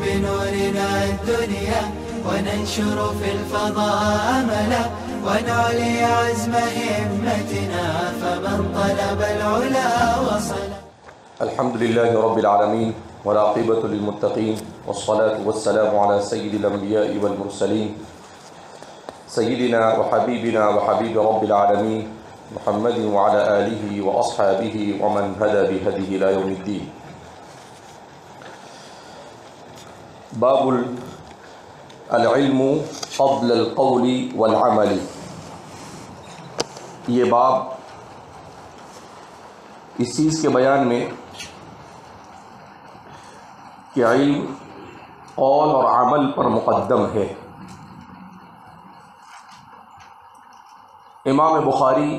بنورنا الدنيا وننشر في الفضاء أملا ونعلي عزم همتنا فمن طلب العلا وصل. الحمد لله رب العالمين والعاقبة للمتقين والصلاة والسلام على سيد الأنبياء والمرسلين سيدنا وحبيبنا وحبيب رب العالمين محمد وعلى آله وأصحابه ومن هدى بهديه إلى يوم الدين. باب العلم قبل القول والعمل. یہ باب اس چیز کے بیان میں کہ علم قول اور عمل پر مقدم ہے. امام بخاری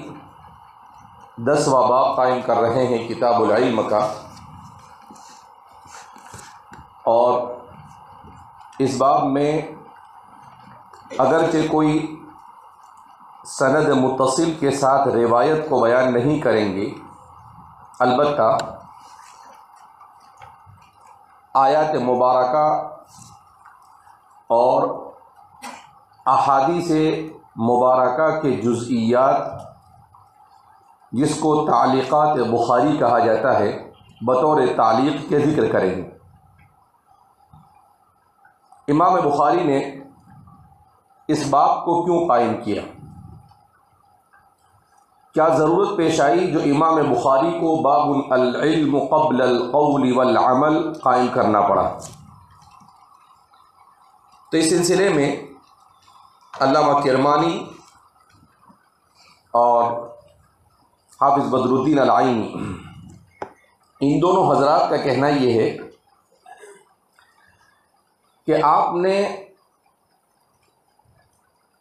10واں باب قائم کر رہے ہیں کتاب العلم کا، اور اس باب میں اگرچہ کوئی سند متصل کے ساتھ روایت کو بیان نہیں کریں گے، البتہ آیات مبارکہ اور احادیث مبارکہ کے جزئیات، جس کو تعلیقات بخاری کہا جاتا ہے، بطور تعلیق کے ذکر کریں گے. امام بخاری نے اس باب کو کیوں قائم کیا؟ کیا ضرورت پیش آئی جو امام بخاری کو باب العلم قبل القول والعمل قائم کرنا پڑا؟ تو اس سلسلے میں علامہ کرمانی اور حافظ بدر الدین العینی، ان دونوں حضرات کا کہنا یہ ہے کہ آپ نے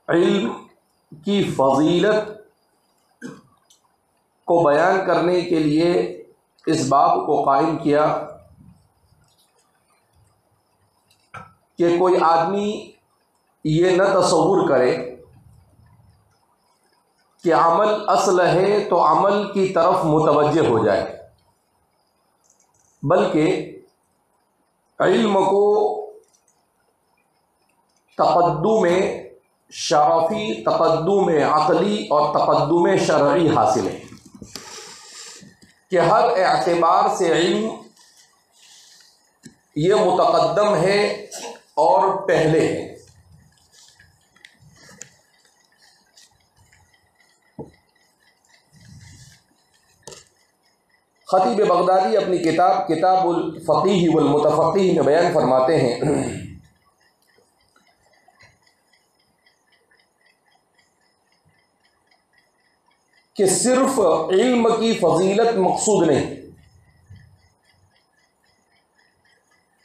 علم کی فضیلت کو بیان کرنے کے لیے اس باب کو قائم کیا کہ کوئی آدمی یہ نہ تصور کرے کہ عمل اصل ہے تو عمل کی طرف متوجہ ہو جائے، بلکہ علم کو تقدم شرفی، تقدم عقلی اور تقدم شرعی حاصل ہے کہ ہر اعتبار سے علم یہ متقدم ہے اور پہلے ہے. خطیب بغدادی اپنی کتاب الفقیہ والمتفقیہ میں بیان فرماتے ہیں کہ صرف علم کی فضیلت مقصود نہیں،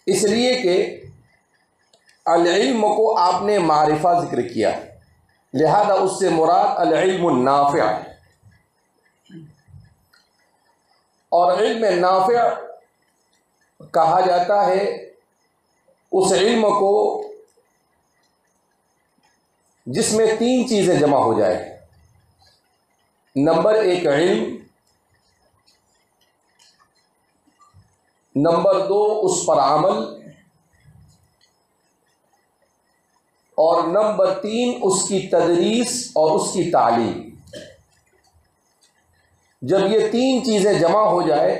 اس لیے کہ العلم کو آپ نے معرفہ ذکر کیا، لہذا اس سے مراد العلم النافع، اور علم نافع کہا جاتا ہے اس علم کو جس میں 3 چیزیں جمع ہو جائے. نمبر 1 علم، نمبر 2 اس پر عمل، اور نمبر 3 اس کی تدریس اور اس کی تعلیم. جب یہ 3 چیزیں جمع ہو جائے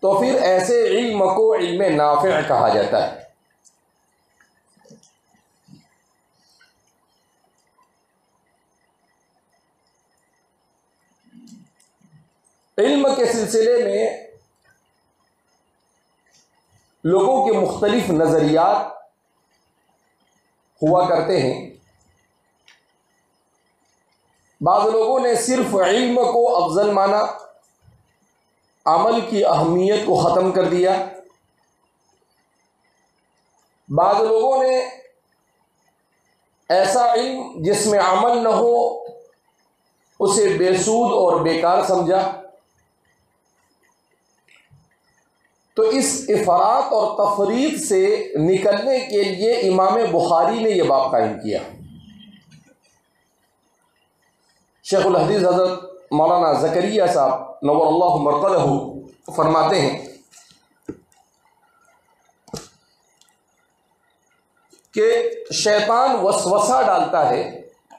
تو پھر ایسے علم کو علم نافع کہا جاتا ہے. علم کے سلسلے میں لوگوں کے مختلف نظریات ہوا کرتے ہیں. بعض لوگوں نے صرف علم کو افضل مانا، عمل کی اہمیت کو ختم کر دیا. بعض لوگوں نے ایسا علم جس میں عمل نہ ہو اسے بے سود اور بیکار سمجھا. تو اس افراط اور تفریط سے نکلنے کے لیے امام بخاری نے یہ باب قائم کیا. شیخ الحدیث حضرت مولانا زکریا صاحب نور اللہ مرقدہ فرماتے ہیں کہ شیطان وسوسہ ڈالتا ہے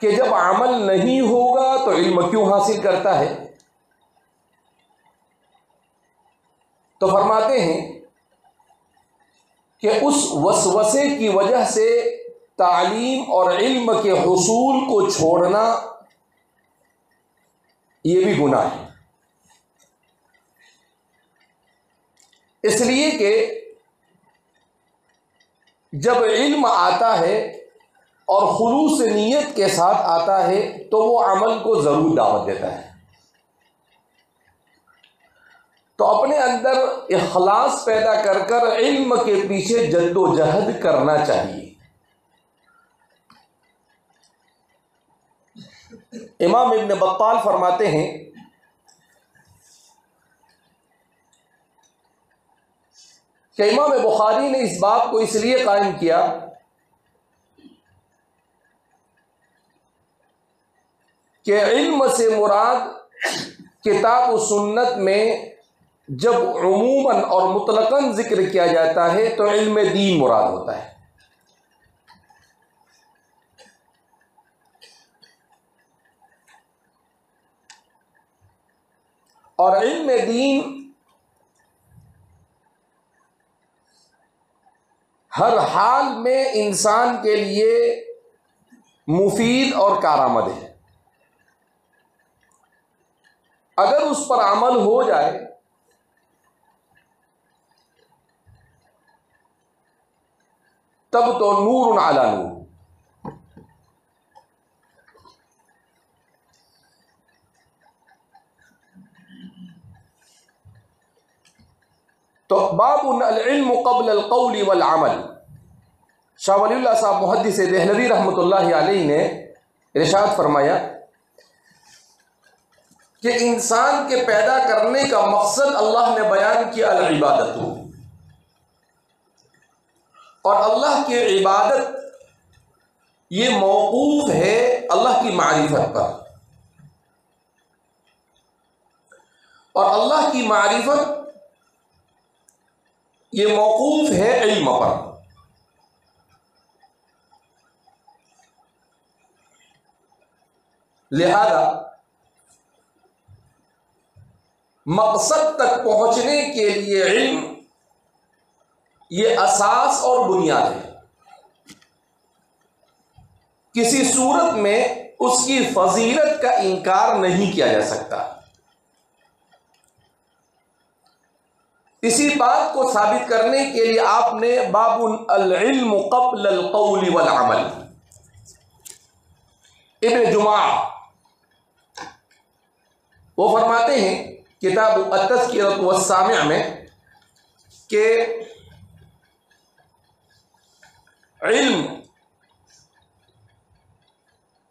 کہ جب عمل نہیں ہوگا تو علم کیوں حاصل کرتا ہے؟ تو فرماتے ہیں کہ اس وسوسے کی وجہ سے تعلیم اور علم کے حصول کو چھوڑنا یہ بھی گناہ ہے، اس لیے کہ جب علم آتا ہے اور خلوص نیت کے ساتھ آتا ہے تو وہ عمل کو ضرور دعوت دیتا ہے۔ تو اپنے اندر اخلاص پیدا کر کر علم کے پیچھے جد و جہد کرنا چاہیے۔ امام ابن بطال فرماتے ہیں کہ امام بخاری نے اس بات کو اس لیے قائم کیا کہ علم سے مراد کتاب و سنت میں جب عموماً اور مطلقاً ذکر کیا جاتا ہے تو علم دین مراد ہوتا ہے، اور علم دین ہر حال میں انسان کے لیے مفید اور کارآمد ہے۔ اگر اس پر عمل ہو جائے تب تو نور علی نور۔ تو باب العلم قبل القول والعمل، شاہ ولی اللہ صاحب محدث دہلوی رحمۃ اللہ علیہ نے ارشاد فرمایا کہ انسان کے پیدا کرنے کا مقصد اللہ نے بیان کیا العبادت، اور اللہ کی عبادت یہ موقوف ہے اللہ کی معرفت پر، اور اللہ کی معرفت یہ موقوف ہے علم پر۔ لہذا مقصد تک پہنچنے کے لیے علم یہ اساس اور بنیاد ہے، کسی صورت میں اس کی فضیلت کا انکار نہیں کیا جا سکتا۔ اسی بات کو ثابت کرنے کے لیے آپ نے باب العلم قبل القول والعمل، ابن جمعہ وہ فرماتے ہیں کتاب التذکرۃ والسامع میں کہ علم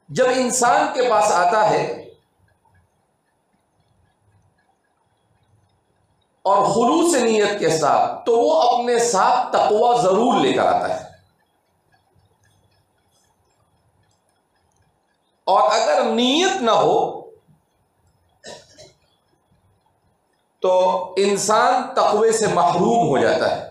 جب انسان کے پاس آتا ہے اور خلوص نیت کے ساتھ تو وہ اپنے ساتھ تقوی ضرور لے کر آتا ہے، اور اگر نیت نہ ہو تو انسان تقوی سے محروم ہو جاتا ہے۔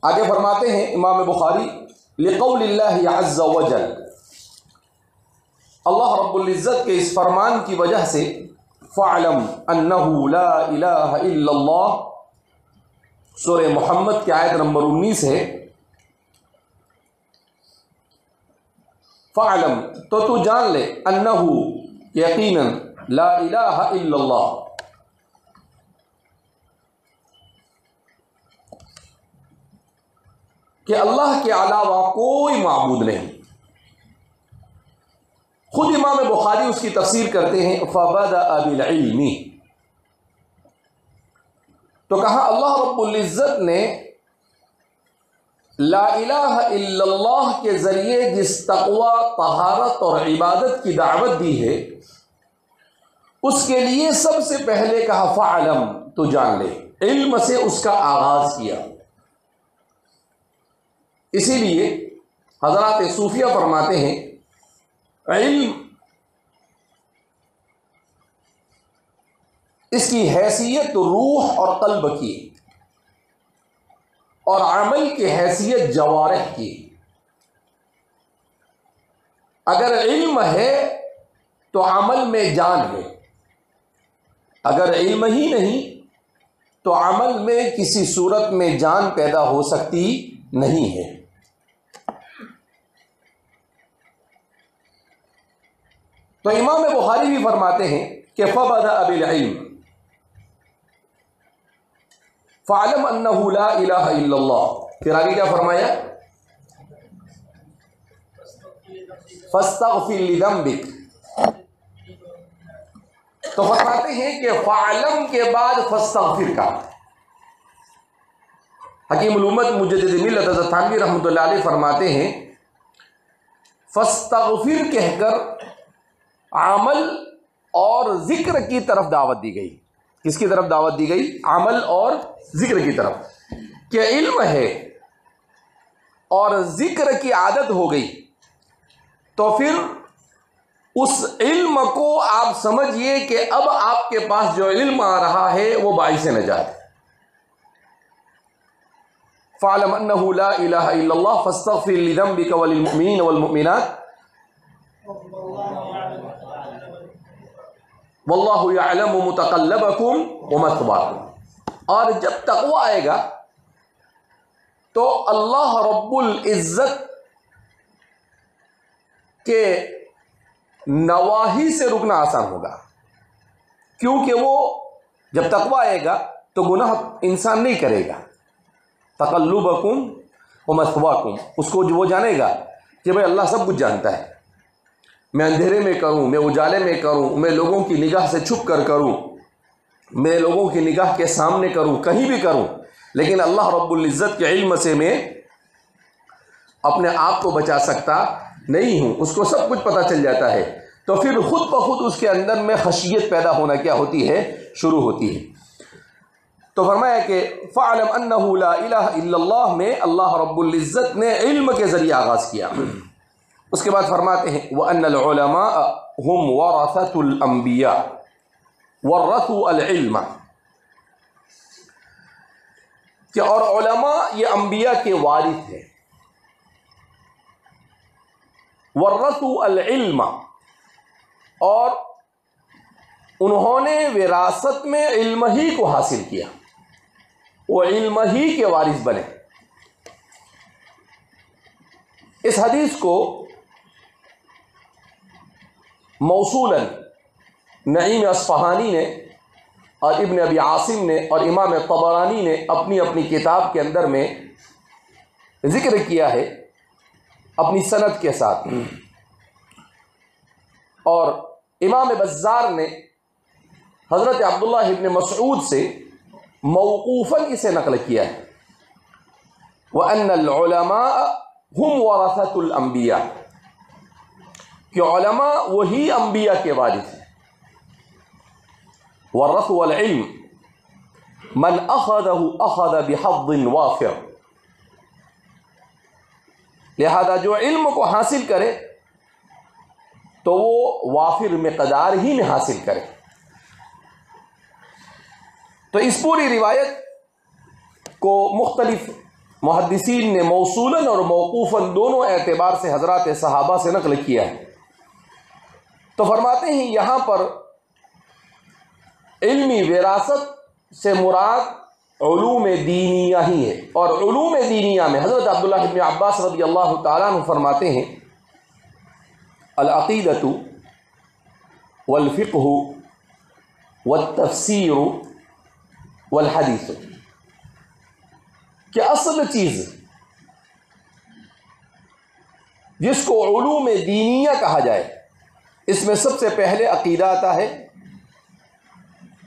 آگے فرماتے ہیں امام بخاری لقول اللہ عز وجل، اللہ رب العزت کے اس فرمان کی وجہ سے فَاعْلَمْ أَنَّهُ لَا إِلَهَ إِلَّا اللَّهُ، سورہ محمد کی آیت نمبر 19 ہے۔ فَاعْلَمْ تو جان لے، أَنَّهُ یقیناً، لا الہ الا اللہ کہ اللہ کے علاوہ کوئی معبود نہیں۔ خود امام بخاری اس کی تفسیر کرتے ہیں فَبَدَأَ بِالْعِلْمِ، تو کہا اللہ رب العزت نے لا الہ الا اللہ کے ذریعے جس تقوی، طہارت اور عبادت کی دعوت دی ہے اس کے لیے سب سے پہلے کہا فَعْلَمْ تو جان لے، علم سے اس کا آغاز کیا۔ اسی لیے حضرات صوفیہ فرماتے ہیں علم اس کی حیثیت روح اور قلب کی، اور عمل کی حیثیت جوارح کی۔ اگر علم ہے تو عمل میں جان ہے، اگر علم ہی نہیں تو عمل میں کسی صورت میں جان پیدا ہو سکتی نہیں ہے۔ تو امام بخاری بھی فرماتے ہیں کہ فَبَدَأَ بِالْعِلْمِ فَعْلَمْ أَنَّهُ لَا إِلَهَ إِلَّا اللَّهُ۔ پھر آگے کیا فرمایا؟ فَاسْتَغْفِرْ لِذَنبِكَ۔ تو فرماتے ہیں کہ فَعْلَمْ کے بعد فَاسْتَغْفِرْ کا۔ حکیم الامت مجدد ملت حضرت تھانوی رحمۃ اللہ علیہ فرماتے ہیں فَاسْتَغْفِرْ کہہ کر عمل اور ذکر کی طرف دعوت دی گئی۔ کس کی طرف دعوت دی گئی؟ عمل اور ذکر کی طرف، کہ علم ہے اور ذکر کی عادت ہو گئی تو پھر اس علم کو آپ سمجھیے کہ اب آپ کے پاس جو علم آ رہا ہے وہ باعث نجات ہے۔ فَعْلَمْ أَنَّهُ لَا إِلَهَ إِلَّا اللَّهُ فَاسْتَغْفِرْ لِذَنبِكَ وَلِلْمُؤْمِنِينَ وَالْمُؤْمِنَاتِ وَاللَّهُ يَعْلَمُ مُتَقَلَّبَكُمْ وَمَثْوَاكُمْ۔ اور جب تقوی آئے گا تو اللہ رب العزت کے نواہی سے رکنا آسان ہوگا، کیونکہ وہ جب تقوی آئے گا تو گناہ انسان نہیں کرے گا۔ تقلبکم ومثواکم، اس کو وہ جانے گا کہ بھائی اللہ سب کچھ جانتا ہے، میں اندھیرے میں کروں، میں اجالے میں کروں، میں لوگوں کی نگاہ سے چھپ کر کروں، میں لوگوں کی نگاہ کے سامنے کروں، کہیں بھی کروں، لیکن اللہ رب العزت کے علم سے میں اپنے آپ کو بچا سکتا نہیں ہوں، اس کو سب کچھ پتہ چل جاتا ہے۔ تو پھر خود بخود اس کے اندر میں خشیت پیدا ہونا کیا ہوتی ہے؟ شروع ہوتی ہے۔ تو فرمایا کہ فَعْلَمْ أَنَّهُ لَا إِلَهَ إِلَّا اللَّهُ میں اللہ رب العزت نے علم کے ذریعے آغاز کیا۔ اس کے بعد فرماتے ہیں وَأَنَّ الْعُلَمَاءَ هُمْ وَرَثَةُ الْأَنْبِيَاءِ وَرَثُوا الْعِلْمَ، کہ اور علماء یہ انبیاء کے وارث ہیں، وَرَثُوا الْعِلْمَ اور انہوں نے وراثت میں علم ہی کو حاصل کیا، وہ علم ہی کے وارث بنے۔ اس حدیث کو موصولاً نعیم اصفہانی نے اور ابن ابی عاصم نے اور امام طبرانی نے اپنی اپنی کتاب کے اندر میں ذکر کیا ہے اپنی سند کے ساتھ، اور امام بزار نے حضرت عبداللہ ابن مسعود سے موقوفاً اسے نقل کیا ہے وَأَنَّ الْعُلَمَاءَ هُمْ وَرَثَةُ الْأَنْبِيَاءِ، کہ علماء وہی انبیاء کے وارث ہیں۔ وَرَثُوا الْعِلْمِ مَنْ أَخَذَهُ أَخَذَ بِحَظٍ وَافِرٍ، لہذا جو علم کو حاصل کرے تو وہ وافر مقدار ہی میں حاصل کرے۔ تو اس پوری روایت کو مختلف محدثین نے موصولاً اور موقوفاً دونوں اعتبار سے حضرات صحابہ سے نقل کیا ہے۔ تو فرماتے ہیں یہاں پر علمی وراثت سے مراد علوم دینیہ ہی ہے، اور علوم دینیہ میں حضرت عبداللہ ابن عباس رضی اللہ تعالیٰ عنہ فرماتے ہیں العقیدۃ والفقہ والتفسیر والحدیث، کہ اصل چیز جس کو علوم دینیہ کہا جائے اس میں سب سے پہلے عقیدہ آتا ہے،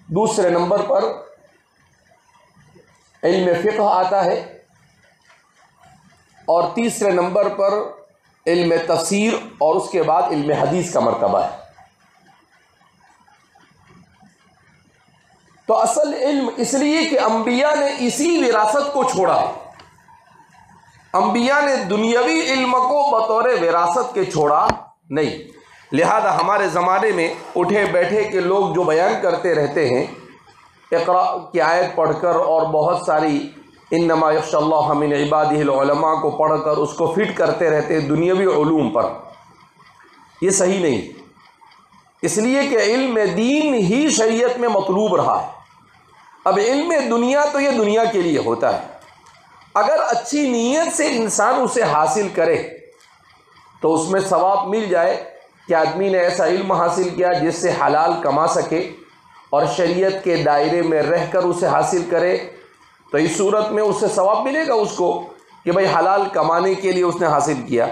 دوسرے نمبر پر علم فقہ آتا ہے، اور تیسرے نمبر پر علم تفسیر، اور اس کے بعد علم حدیث کا مرتبہ ہے۔ تو اصل علم اس لیے کہ انبیاء نے اسی وراثت کو چھوڑا ہے، انبیاء نے دنیاوی علم کو بطور وراثت کے چھوڑا نہیں۔ لہذا ہمارے زمانے میں اٹھے بیٹھے کے لوگ جو بیان کرتے رہتے ہیں اقرا کی آیت پڑھ کر اور بہت ساری انما یخشی اللہ من عبادہ العلماء کو پڑھ کر اس کو فٹ کرتے رہتے ہیں دنیاوی علوم پر، یہ صحیح نہیں، اس لیے کہ علم دین ہی شریعت میں مطلوب رہا ہے۔ اب علم دنیا تو یہ دنیا کے لیے ہوتا ہے، اگر اچھی نیت سے انسان اسے حاصل کرے تو اس میں ثواب مل جائے کہ آدمی نے ایسا علم حاصل کیا جس سے حلال کما سکے اور شریعت کے دائرے میں رہ کر اسے حاصل کرے، تو اس صورت میں اس سے ثواب ملے گا اس کو کہ بھئی حلال کمانے کے لیے اس نے حاصل کیا۔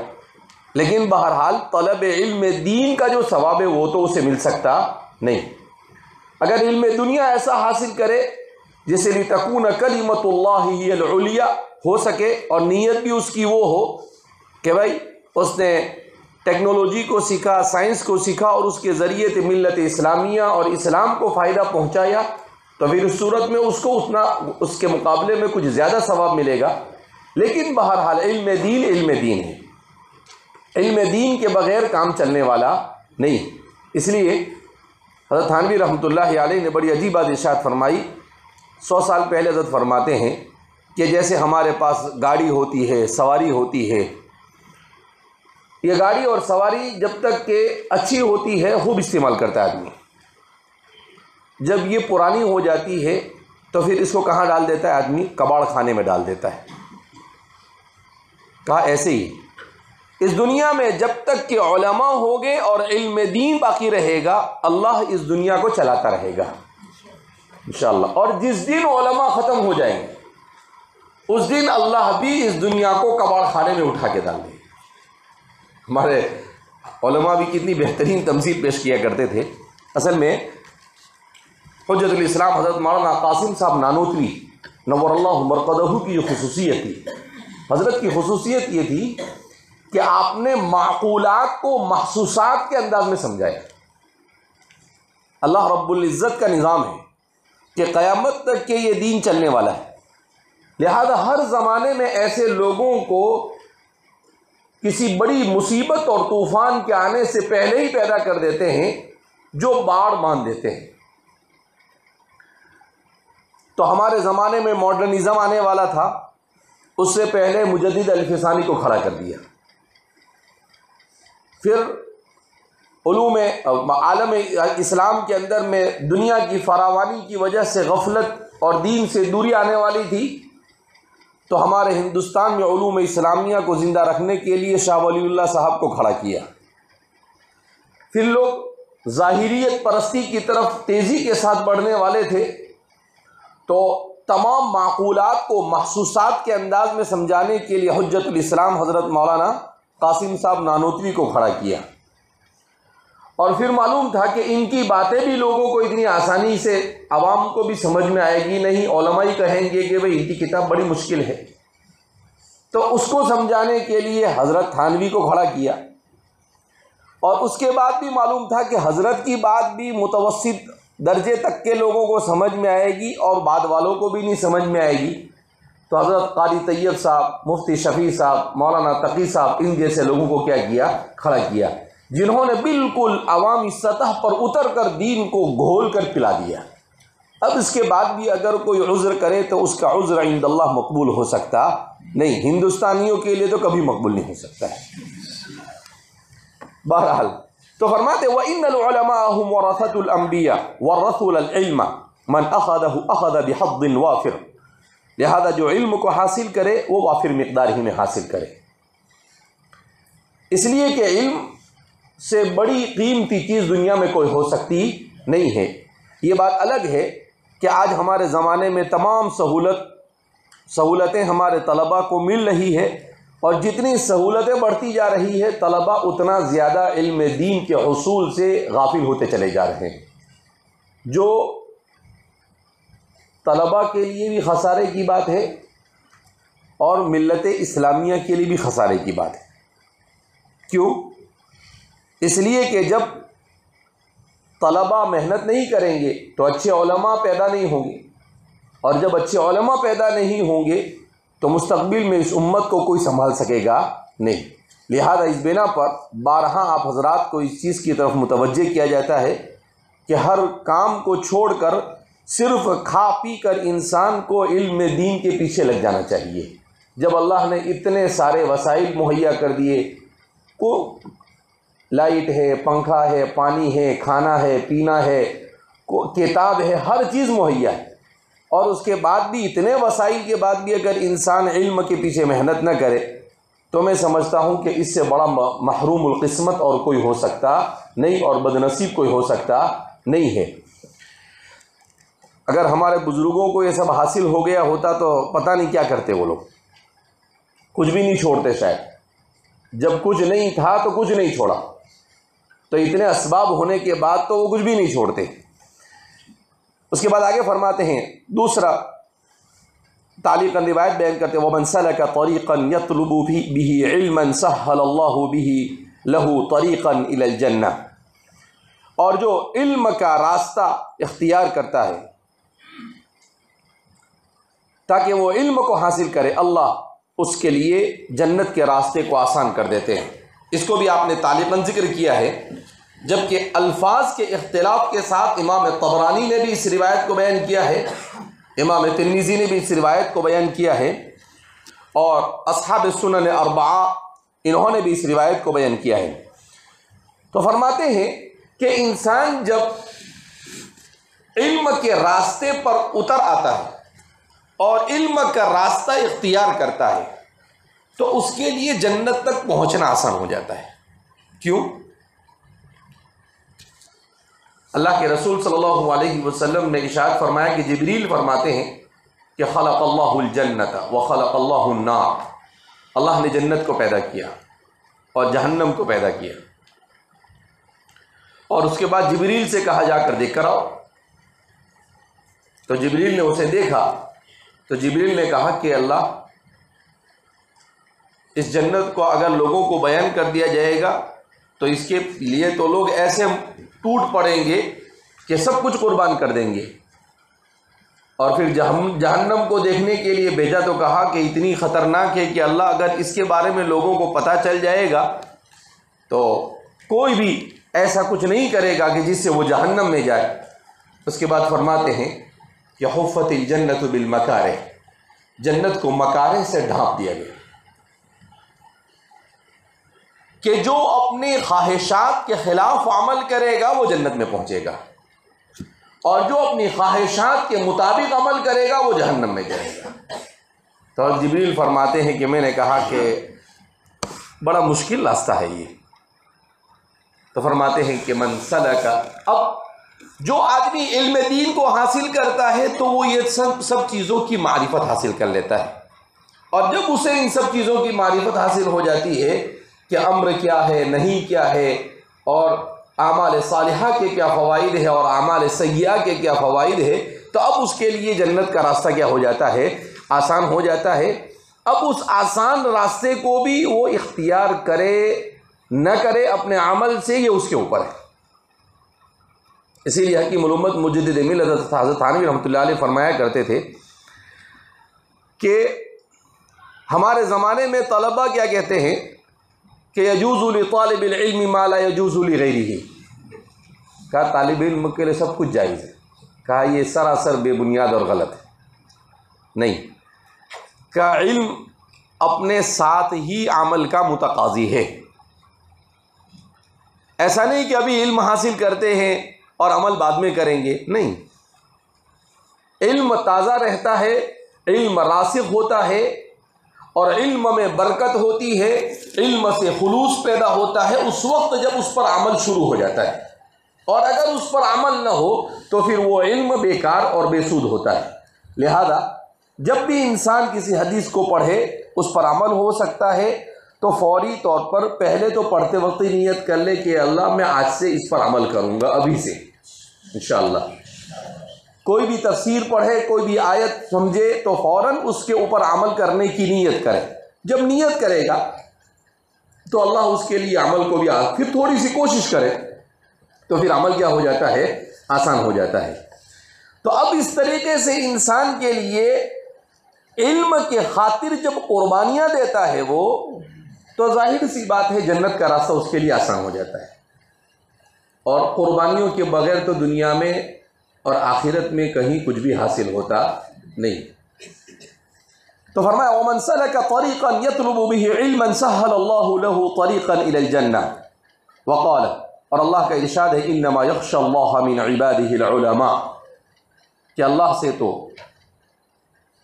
لیکن بہرحال طلب علم دین کا جو ثواب ہے وہ تو اسے مل سکتا نہیں۔ اگر علم دنیا ایسا حاصل کرے جسے لتکون کلمۃ اللہ ہی العلیٰ ہو سکے اور نیت بھی اس کی وہ ہو کہ بھائی اس نے ٹیکنالوجی کو سیکھا، سائنس کو سیکھا اور اس کے ذریعے سے ملت اسلامیہ اور اسلام کو فائدہ پہنچایا، تو پھر اس صورت میں اس کو اتنا اس کے مقابلے میں کچھ زیادہ ثواب ملے گا۔ لیکن بہرحال علم دین ہے، علم دین کے بغیر کام چلنے والا نہیں۔ اس لیے حضرت تھانوی رحمۃ اللہ علیہ نے بڑی عجیب بات ارشاد فرمائی۔ 100 سال پہلے حضرت فرماتے ہیں کہ جیسے ہمارے پاس گاڑی ہوتی ہے، سواری ہوتی ہے، یہ گاڑی اور سواری جب تک کہ اچھی ہوتی ہے خوب استعمال کرتا ہے آدمی، جب یہ پرانی ہو جاتی ہے تو پھر اس کو کہاں ڈال دیتا ہے آدمی؟ کباڑ خانے میں ڈال دیتا ہے۔ کہا ایسے ہی اس دنیا میں جب تک کہ علماء ہوگے اور علم دین باقی رہے گا، اللہ اس دنیا کو چلاتا رہے گا انشاءاللہ، اور جس دن علماء ختم ہو جائیں گے اس دن اللہ بھی اس دنیا کو کباڑ خانے میں اٹھا کے ڈال دے گا۔ ہمارے علماء بھی کتنی بہترین تمثیل پیش کیا کرتے تھے۔ اصل میں حجت الاسلام حضرت مولانا قاسم صاحب نانوتوی نور اللہ مرقدہ کی جو خصوصیت تھی، حضرت کی خصوصیت یہ تھی کہ آپ نے معقولات کو محسوسات کے انداز میں سمجھایا۔ اللہ رب العزت کا نظام ہے کہ قیامت تک کہ یہ دین چلنے والا ہے، لہذا ہر زمانے میں ایسے لوگوں کو کسی بڑی مصیبت اور طوفان کے آنے سے پہلے ہی پیدا کر دیتے ہیں جو باڑ باندھ دیتے ہیں۔ تو ہمارے زمانے میں ماڈرنزم آنے والا تھا، اس سے پہلے مجدد الف ثانی کو کھڑا کر دیا، پھر علوم عالم اسلام کے اندر میں دنیا کی فراوانی کی وجہ سے غفلت اور دین سے دوری آنے والی تھی، تو ہمارے ہندوستان میں علوم اسلامیہ کو زندہ رکھنے کے لیے شاہ ولی اللہ صاحب کو کھڑا کیا۔ پھر لوگ ظاہریت پرستی کی طرف تیزی کے ساتھ بڑھنے والے تھے، تو تمام معقولات کو محسوسات کے انداز میں سمجھانے کے لیے حجت الاسلام حضرت مولانا قاسم صاحب نانوتوی کو کھڑا کیا، اور پھر معلوم تھا کہ ان کی باتیں بھی لوگوں کو اتنی آسانی سے عوام کو بھی سمجھ میں آئے گی نہیں، علماء ہی کہیں گے کہ بھئی ان کی کتاب بڑی مشکل ہے، تو اس کو سمجھانے کے لیے حضرت تھانوی کو کھڑا کیا، اور اس کے بعد بھی معلوم تھا کہ حضرت کی بات بھی متوسط درجے تک کے لوگوں کو سمجھ میں آئے گی اور بعد والوں کو بھی نہیں سمجھ میں آئے گی، تو حضرت قاری طیب صاحب، مفتی شفیع صاحب، مولانا تقی صاحب، ان جیسے لوگوں کو کیا کیا؟ کھڑا کیا، جنہوں نے بالکل عوامی سطح پر اتر کر دین کو گھول کر پلا دیا۔ اب اس کے بعد بھی اگر کوئی عذر کرے تو اس کا عذر عند اللہ مقبول ہو سکتا نہیں، ہندوستانیوں کے لیے تو کبھی مقبول نہیں ہو سکتا ہے۔ بہرحال تو فرماتے وَإِنَّ الْعُلَمَاءَ هُمْ وَرَثَةُ الْأَنْبِيَاءِ وَالرَّسُولَ الْعِلْمَ مَنْ أَخَذَهُ أَخَذَ بِحَظٍّ وَافِرٍ، لہذا جو علم کو حاصل کرے وہ وافر مقدار ہی میں حاصل کرے، اس لیے کہ علم سے بڑی قیمتی چیز دنیا میں کوئی ہو سکتی نہیں ہے۔ یہ بات الگ ہے کہ آج ہمارے زمانے میں تمام سہولتیں ہمارے طلباء کو مل رہی ہے، اور جتنی سہولتیں بڑھتی جا رہی ہے طلباء اتنا زیادہ علم دین کے حصول سے غافل ہوتے چلے جا رہے ہیں، جو طلباء کے لیے بھی خسارے کی بات ہے اور ملت اسلامیہ کے لیے بھی خسارے کی بات ہے۔ کیوں؟ اس لیے کہ جب طلباء محنت نہیں کریں گے تو اچھے علماء پیدا نہیں ہوں گے، اور جب اچھے علماء پیدا نہیں ہوں گے تو مستقبل میں اس امت کو کوئی سنبھال سکے گا نہیں۔ لہذا اس بنا پر بارہا آپ حضرات کو اس چیز کی طرف متوجہ کیا جاتا ہے کہ ہر کام کو چھوڑ کر صرف کھا پی کر انسان کو علم دین کے پیچھے لگ جانا چاہیے۔ جب اللہ نے اتنے سارے وسائل مہیا کر دیے، کو لائٹ ہے، پنکھا ہے، پانی ہے، کھانا ہے، پینا ہے، کتاب ہے، ہر چیز مہیا ہے، اور اس کے بعد بھی اتنے وسائل کے بعد بھی اگر انسان علم کے پیچھے محنت نہ کرے تو میں سمجھتا ہوں کہ اس سے بڑا محروم القسمت اور کوئی ہو سکتا نہیں، اور بدنصیب کوئی ہو سکتا نہیں ہے۔ اگر ہمارے بزرگوں کو یہ سب حاصل ہو گیا ہوتا تو پتہ نہیں کیا کرتے وہ لوگ، کچھ بھی نہیں چھوڑتے شاید۔ جب کچھ نہیں تھا تو کچھ نہیں چھوڑا، تو اتنے اسباب ہونے کے بعد تو وہ کچھ بھی نہیں چھوڑتے۔ اس کے بعد آگے فرماتے ہیں دوسرا تعلیقاً روایت بیان کرتے وَمَنْ سَلَكَ طَرِيقًا يَطْلُبُ بِهِ عِلْمًا سَهَّلَ اللَّهُ بِهِ لَهُ طَرِيقًا إِلَى الْجَنَّةِ، اور جو علم کا راستہ اختیار کرتا ہے تاکہ وہ علم کو حاصل کرے، اللہ اس کے لیے جنت کے راستے کو آسان کر دیتے ہیں۔ اس کو بھی آپ نے تعلیقاً ذکر کیا ہے، جبکہ الفاظ کے اختلاف کے ساتھ امام طبرانی نے بھی اس روایت کو بیان کیا ہے، امام ترمذی نے بھی اس روایت کو بیان کیا ہے، اور اصحاب السنن اربعہ انہوں نے بھی اس روایت کو بیان کیا ہے۔ تو فرماتے ہیں کہ انسان جب علم کے راستے پر اتر آتا ہے اور علم کا راستہ اختیار کرتا ہے تو اس کے لیے جنت تک پہنچنا آسان ہو جاتا ہے۔ کیوں؟ اللہ کے رسول صلی اللہ علیہ وسلم نے ارشاد فرمایا کہ جبریل فرماتے ہیں کہ خلق اللہ الجنت وخلق اللہ النار، اللہ نے جنت کو پیدا کیا اور جہنم کو پیدا کیا، اور اس کے بعد جبریل سے کہا جا کر دیکھ کر آؤ۔ تو جبریل نے اسے دیکھا تو جبریل نے کہا کہ اللہ، اس جنت کو اگر لوگوں کو بیان کر دیا جائے گا تو اس کے لیے تو لوگ ایسے ٹوٹ پڑیں گے کہ سب کچھ قربان کر دیں گے، اور پھر جہنم کو دیکھنے کے لیے بھیجا تو کہا کہ اتنی خطرناک ہے کہ اللہ اگر اس کے بارے میں لوگوں کو پتہ چل جائے گا تو کوئی بھی ایسا کچھ نہیں کرے گا کہ جس سے وہ جہنم میں جائے۔ اس کے بعد فرماتے ہیں کہ حفت الجنت بالمکارہ، جنت کو مکارہ سے ڈھانپ دیا گیا کہ جو اپنے خواہشات کے خلاف عمل کرے گا وہ جنت میں پہنچے گا، اور جو اپنی خواہشات کے مطابق عمل کرے گا وہ جہنم میں جائے گا۔ تو جبریل فرماتے ہیں کہ میں نے کہا کہ بڑا مشکل راستہ ہے یہ۔ تو فرماتے ہیں کہ من سلک، اب جو آدمی علم دین کو حاصل کرتا ہے تو وہ یہ سب چیزوں کی معرفت حاصل کر لیتا ہے، اور جب اسے ان سب چیزوں کی معرفت حاصل ہو جاتی ہے کہ امر کیا ہے، نہیں کیا ہے، اور اعمال صالحہ کے کیا فوائد ہے اور اعمال سیئہ کے کیا فوائد ہے، تو اب اس کے لیے جنت کا راستہ کیا ہو جاتا ہے، آسان ہو جاتا ہے۔ اب اس آسان راستے کو بھی وہ اختیار کرے نہ کرے اپنے عمل سے، یہ اس کے اوپر ہے۔ اسی لیے حکیم الامت مجدد ملت حضرت تھانوی رحمۃ اللہ علیہ فرمایا کرتے تھے کہ ہمارے زمانے میں طلبہ کیا کہتے ہیں کہ یجوز لطالب العلم ما لا یجوز لغیرہ، کہا طالب علم کے لیے سب کچھ جائز ہے، کہا یہ سراسر بے بنیاد اور غلط ہے۔ نہیں، کہ علم اپنے ساتھ ہی عمل کا متقاضی ہے، ایسا نہیں کہ ابھی علم حاصل کرتے ہیں اور عمل بعد میں کریں گے، نہیں، علم تازہ رہتا ہے، علم راسخ ہوتا ہے، اور علم میں برکت ہوتی ہے، علم سے خلوص پیدا ہوتا ہے اس وقت جب اس پر عمل شروع ہو جاتا ہے، اور اگر اس پر عمل نہ ہو تو پھر وہ علم بیکار اور بے سود ہوتا ہے۔ لہذا جب بھی انسان کسی حدیث کو پڑھے اس پر عمل ہو سکتا ہے تو فوری طور پر پہلے تو پڑھتے وقت ہی نیت کر لے کہ اللہ میں آج سے اس پر عمل کروں گا، ابھی سے انشاءاللہ۔ کوئی بھی تفسیر پڑھے، کوئی بھی آیت سمجھے تو فوراً اس کے اوپر عمل کرنے کی نیت کرے۔ جب نیت کرے گا تو اللہ اس کے لیے عمل کو بھی پھر تھوڑی سی کوشش کرے تو پھر عمل کیا ہو جاتا ہے، آسان ہو جاتا ہے۔ تو اب اس طریقے سے انسان کے لیے علم کے خاطر جب قربانیاں دیتا ہے وہ، تو ظاہر سی بات ہے جنت کا راستہ اس کے لیے آسان ہو جاتا ہے، اور قربانیوں کے بغیر تو دنیا میں اور آخرت میں کہیں کچھ بھی حاصل ہوتا نہیں۔ تو فرمایا وَمَنْ سَلَكَ طَرِيقًا يَطْلُبُ بِهِ عِلْمًا سَهَّلَ اللَّهُ لَهُ طَرِيقًا إِلَى الْجَنَّةِ وقال، اور اللہ کا ارشاد ہے إِنَّمَا يَخْشَى اللَّهَ مِنْ عِبَادِهِ الْعُلَمَاء، کہ اللہ سے تو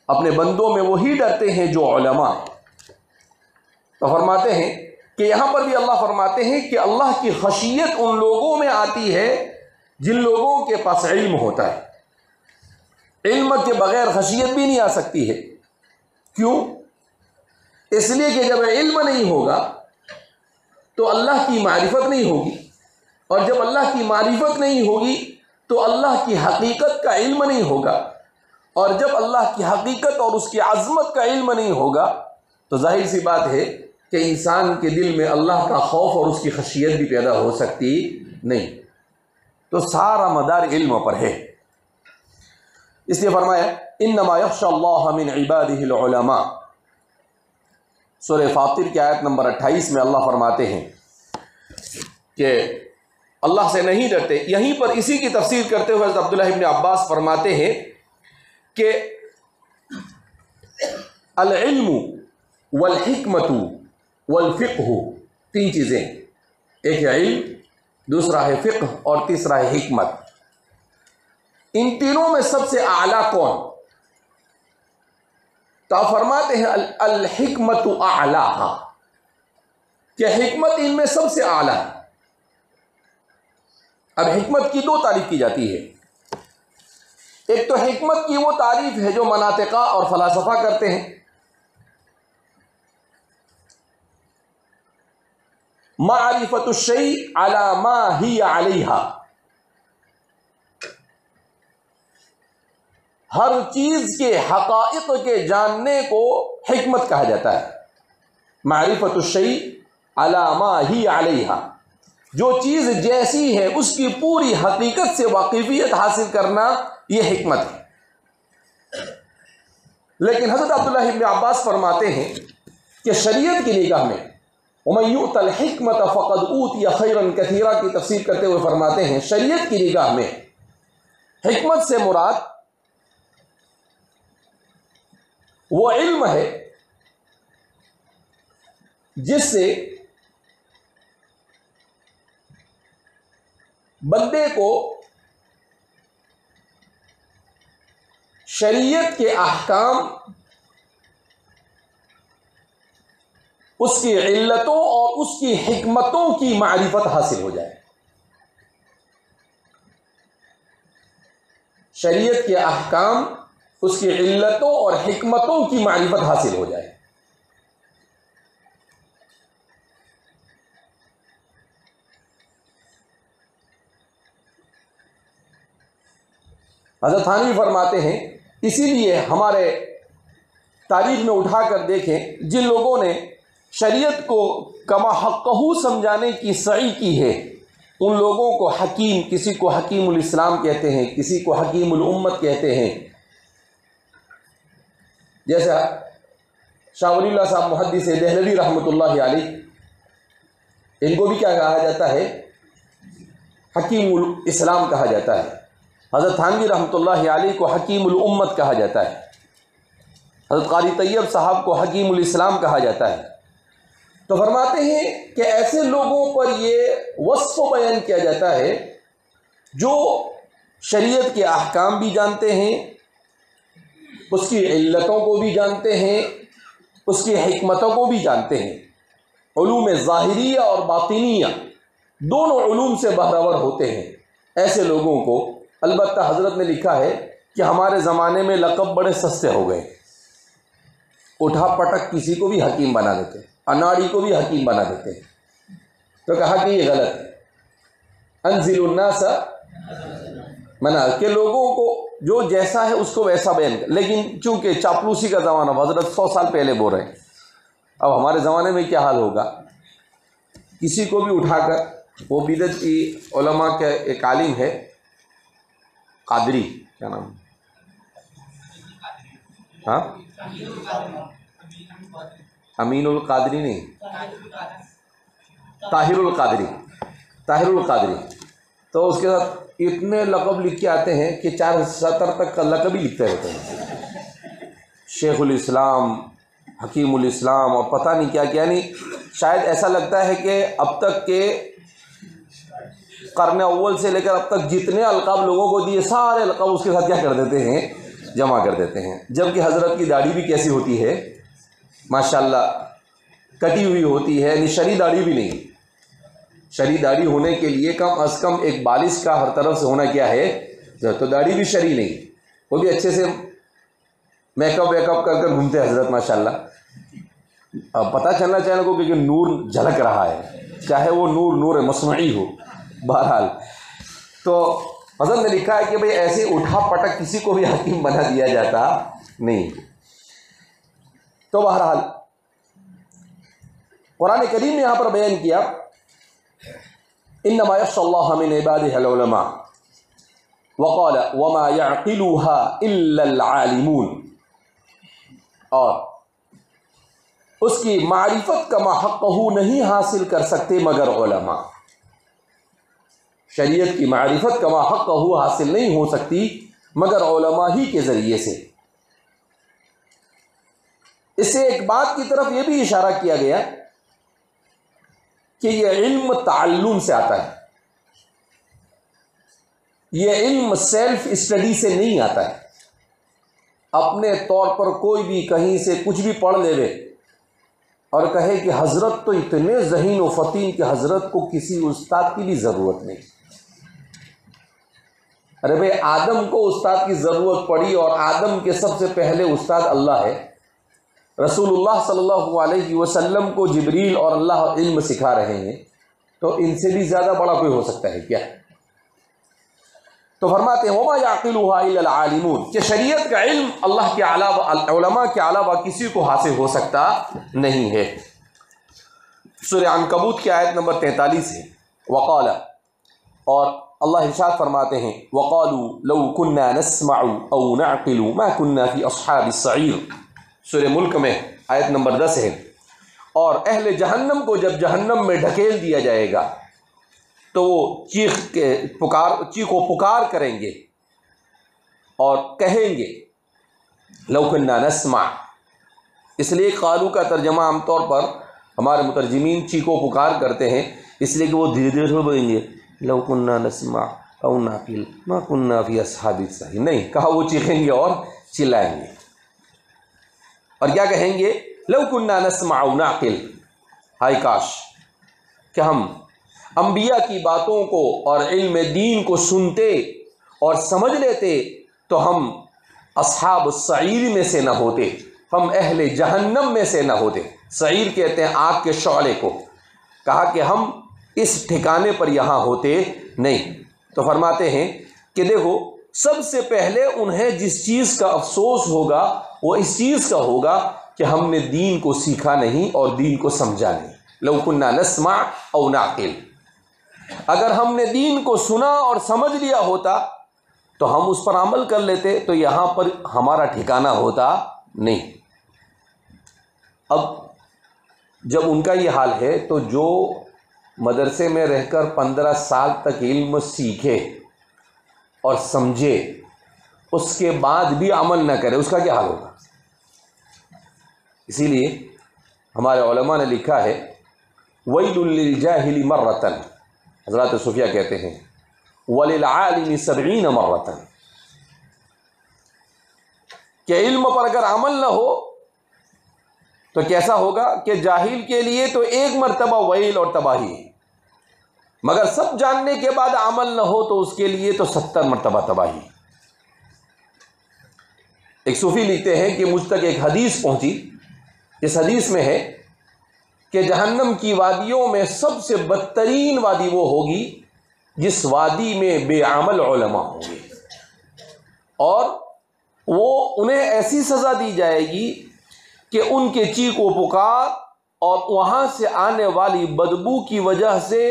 اپنے بندوں میں وہی ڈرتے ہیں جو علماء ہیں۔ تو فرماتے ہیں کہ یہاں پر بھی اللہ فرماتے ہیں کہ اللہ کی خشیت ان لوگوں میں آتی ہے جن لوگوں کے پاس علم ہوتا ہے۔ علم کے بغیر خشیت بھی نہیں آ سکتی ہے۔ کیوں؟ اس لیے کہ جب علم نہیں ہوگا تو اللہ کی معرفت نہیں ہوگی، اور جب اللہ کی معرفت نہیں ہوگی تو اللہ کی حقیقت کا علم نہیں ہوگا، اور جب اللہ کی حقیقت اور اس کی عظمت کا علم نہیں ہوگا تو ظاہر سی بات ہے کہ انسان کے دل میں اللہ کا خوف اور اس کی خشیت بھی پیدا ہو سکتی نہیں۔ تو سارا مدار علم پر ہے، اس لیے فرمایا انما یخشی اللہ من عبادہ العلماء۔ سورہ فاطر کی آیت نمبر 28 میں اللہ فرماتے ہیں کہ اللہ سے نہیں ڈرتے۔ یہیں پر اسی کی تفسیر کرتے ہوئے حضرت عبداللہ ابن عباس فرماتے ہیں کہ العلم والحکمت والفقہ، تین چیزیں، ایک ہے علم، دوسرا ہے فقہ، اور تیسرا ہے حکمت۔ ان تینوں میں سب سے اعلیٰ کون؟ تو فرماتے ہیں الحکمت اعلیٰ، کہ حکمت ان میں سب سے اعلیٰ ہے۔ اب حکمت کی دو تعریف کی جاتی ہے، ایک تو حکمت کی وہ تعریف ہے جو مناطقہ اور فلاسفہ کرتے ہیں، معرفت الشیء علی ما ہی علیہا، ہر چیز کے حقائق کے جاننے کو حکمت کہا جاتا ہے۔ معرفت الشیء علی ما ہی علیہا، جو چیز جیسی ہے اس کی پوری حقیقت سے واقفیت حاصل کرنا، یہ حکمت ہے۔ لیکن حضرت عبداللہ ابن عباس فرماتے ہیں کہ شریعت کی نگاہ میں وَمَن يُؤْتَ الْحِكْمَةَ فَقَدْ أُوتِيَ خَيْرًا كَثِيرًا کی تفسیر کرتے ہوئے فرماتے ہیں شریعت کی نگاہ میں حکمت سے مراد وہ علم ہے جس سے بندے کو شریعت کے احکام، اس کی علتوں اور اس کی حکمتوں کی معرفت حاصل ہو جائے۔ شریعت کے احکام، اس کی علتوں اور حکمتوں کی معرفت حاصل ہو جائے۔ حضرت تھانوی فرماتے ہیں اسی لیے ہمارے تاریخ میں اٹھا کر دیکھیں، جن لوگوں نے شریعت کو کما حقہ سمجھانے کی سعی کی ہے، ان لوگوں کو حکیم، کسی کو حکیم الاسلام کہتے ہیں، کسی کو حکیم الامت کہتے ہیں۔ جیسا شاہ ولی اللہ صاحب محدث دہلوی رحمۃ اللہ علیہ، ان کو بھی کیا کہا جاتا ہے؟ حکیم الاسلام کہا جاتا ہے۔ حضرت تھانوی رحمۃ اللہ علیہ کو حکیم الامت کہا جاتا ہے۔ حضرت قاری طیب صاحب کو حکیم الاسلام کہا جاتا ہے۔ تو فرماتے ہیں کہ ایسے لوگوں پر یہ وصف بیان کیا جاتا ہے جو شریعت کے احکام بھی جانتے ہیں، اس کی علتوں کو بھی جانتے ہیں، اس کی حکمتوں کو بھی جانتے ہیں، علوم ظاہریہ اور باطنیہ دونوں علوم سے بہرور ہوتے ہیں۔ ایسے لوگوں کو البتہ حضرت نے لکھا ہے کہ ہمارے زمانے میں لقب بڑے سستے ہو گئے، اٹھا پٹک کسی کو بھی حکیم بنا دیتے، اناڑی کو بھی حکیم بنا دیتے ہیں۔ تو کہا کہ یہ غلط ہے، انزل الناس منا، کہ لوگوں کو جو جیسا ہے اس کو ویسا بیان کر۔ لیکن چونکہ چاپلوسی کا زمانہ، حضرت 100 سال پہلے بول رہے ہیں، اب ہمارے زمانے میں کیا حال ہوگا؟ کسی کو بھی اٹھا کر، وہ بدعت کی علماء کے ایک عالم ہے قادری، کیا نام ہے؟ ہاں امین القادری نہیں، طاہر القادری، طاہر القادری. تو اس کے ساتھ اتنے لقب لکھ کے آتے ہیں کہ 4 سطر تک کا لقب ہی لکھتے رہتے ہیں، شیخ الاسلام، حکیم الاسلام اور پتہ نہیں کیا کیا. نہیں شاید ایسا لگتا ہے کہ اب تک کے قرن اول سے لے کر اب تک جتنے القاب لوگوں کو دیے سارے القاب اس کے ساتھ کیا کر دیتے ہیں، جمع کر دیتے ہیں. جبکہ حضرت کی داڑھی بھی کیسی ہوتی ہے ماشاءاللہ، کٹی ہوئی ہوتی ہے، شرعی داڑھی بھی نہیں. شرعی داڑھی ہونے کے لیے کم از کم ایک بالش کا ہر طرف سے ہونا کیا ہے، تو داڑھی بھی شرعی نہیں، وہ بھی اچھے سے میک اپ ویک اپ کر کر گھومتے حضرت ماشاءاللہ. پتہ چلنا چاہیے کو کہ نور جھلک رہا ہے، چاہے وہ نور مصنوعی ہو. بہرحال تو حضرت نے لکھا ہے کہ بھئی ایسے اٹھا پٹک کسی کو بھی حکیم بنا دیا جاتا نہیں. تو بہرحال قرآن کریم نے یہاں پر بیان کیا انما یخشی اللہ من عبادہ العلماء وقال وما يعقلها الا العالمون، اور اس کی معرفت کا ما حقہ نہیں حاصل کر سکتے مگر علماء. شریعت کی معرفت کا ما حقہ حاصل نہیں ہو سکتی مگر علماء ہی کے ذریعے سے. اس سے ایک بات کی طرف یہ بھی اشارہ کیا گیا کہ یہ علم تعلم سے آتا ہے، یہ علم سیلف اسٹڈی سے نہیں آتا ہے. اپنے طور پر کوئی بھی کہیں سے کچھ بھی پڑھ لے اور کہے کہ حضرت تو اتنے ذہین و فطین کہ حضرت کو کسی استاد کی بھی ضرورت نہیں. ارے بھائی آدم کو استاد کی ضرورت پڑی اور آدم کے سب سے پہلے استاد اللہ ہے. رسول اللہ صلی اللہ علیہ وسلم کو جبریل اور اللہ علم سکھا رہے ہیں، تو ان سے بھی زیادہ بڑا کوئی ہو سکتا ہے کیا؟ تو فرماتے ہیں وما یعقلها الا العالمون، کہ شریعت کا علم اللہ کے علاوہ، علماء کے علاوہ کسی کو حاصل ہو سکتا نہیں ہے. سورہ عنکبوت کی آیت نمبر 43 ہے. وقال، اور اللہ ارشاد فرماتے ہیں وقالوا لو كنا نسمع او نعقل ما كنا في اصحاب السعیر. سورہ ملک میں آیت نمبر 10 ہے. اور اہل جہنم کو جب جہنم میں ڈھکیل دیا جائے گا تو وہ چیخ و پکار کریں گے اور کہیں گے لو كنا نسمع. اس لیے قالو کا ترجمہ عام طور پر ہمارے مترجمین چیخ و پکار کرتے ہیں، اس لیے کہ وہ دھیرے دھیرے بولیں گے لو كنا نسمع او نعقل ما كنا في اصحاب السعیر. نہیں کہا، وہ چیخیں گے اور چلائیں گے اور کیا کہیں گے لو كنا نسمع او نعقل، ہائے کاش کہ ہم انبیاء کی باتوں کو اور علم دین کو سنتے اور سمجھ لیتے تو ہم اصحاب السعیر میں سے نہ ہوتے، ہم اہل جہنم میں سے نہ ہوتے. سعیر کہتے ہیں آگ کے شعلے کو. کہا کہ ہم اس ٹھکانے پر یہاں ہوتے نہیں. تو فرماتے ہیں کہ دیکھو سب سے پہلے انہیں جس چیز کا افسوس ہوگا وہ اس چیز کا ہوگا کہ ہم نے دین کو سیکھا نہیں اور دین کو سمجھا نہیں. لو كنا نسمع او نعقل، اگر ہم نے دین کو سنا اور سمجھ لیا ہوتا تو ہم اس پر عمل کر لیتے، تو یہاں پر ہمارا ٹھکانہ ہوتا نہیں. اب جب ان کا یہ حال ہے تو جو مدرسے میں رہ کر 15 سال تک علم سیکھے اور سمجھے اس کے بعد بھی عمل نہ کرے، اس کا کیا حال ہوگا؟ اسی لیے ہمارے علماء نے لکھا ہے ویل للجاہل مرتن، حضرات صوفیہ کہتے ہیں وللعالم 70 مرتن، کہ علم پر اگر عمل نہ ہو تو کیسا ہوگا کہ جاہل کے لیے تو 1 مرتبہ ویل اور تباہی ہے، مگر سب جاننے کے بعد عمل نہ ہو تو اس کے لیے تو 70 مرتبہ تباہی. ایک صوفی لکھتے ہیں کہ مجھ تک ایک حدیث پہنچی، اس حدیث میں ہے کہ جہنم کی وادیوں میں سب سے بدترین وادی وہ ہوگی جس وادی میں بے عمل علماء ہوں گے، اور وہ انہیں ایسی سزا دی جائے گی کہ ان کے چیخ و پکار اور وہاں سے آنے والی بدبو کی وجہ سے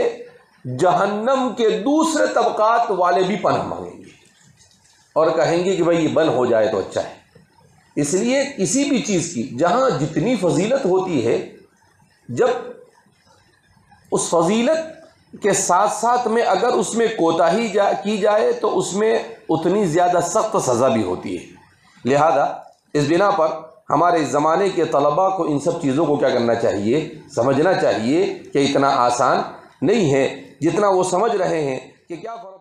جہنم کے دوسرے طبقات والے بھی پناہ مانگیں گے اور کہیں گے کہ بھائی یہ بند ہو جائے تو اچھا ہے. اس لیے کسی بھی چیز کی جہاں جتنی فضیلت ہوتی ہے، جب اس فضیلت کے ساتھ ساتھ میں اگر اس میں کوتاہی کی جائے تو اس میں اتنی زیادہ سخت سزا بھی ہوتی ہے۔ لہذا اس بنا پر ہمارے زمانے کے طلباء کو ان سب چیزوں کو کیا کرنا چاہیے، سمجھنا چاہیے کہ اتنا آسان نہیں ہے جتنا وہ سمجھ رہے ہیں کہ کیا فرق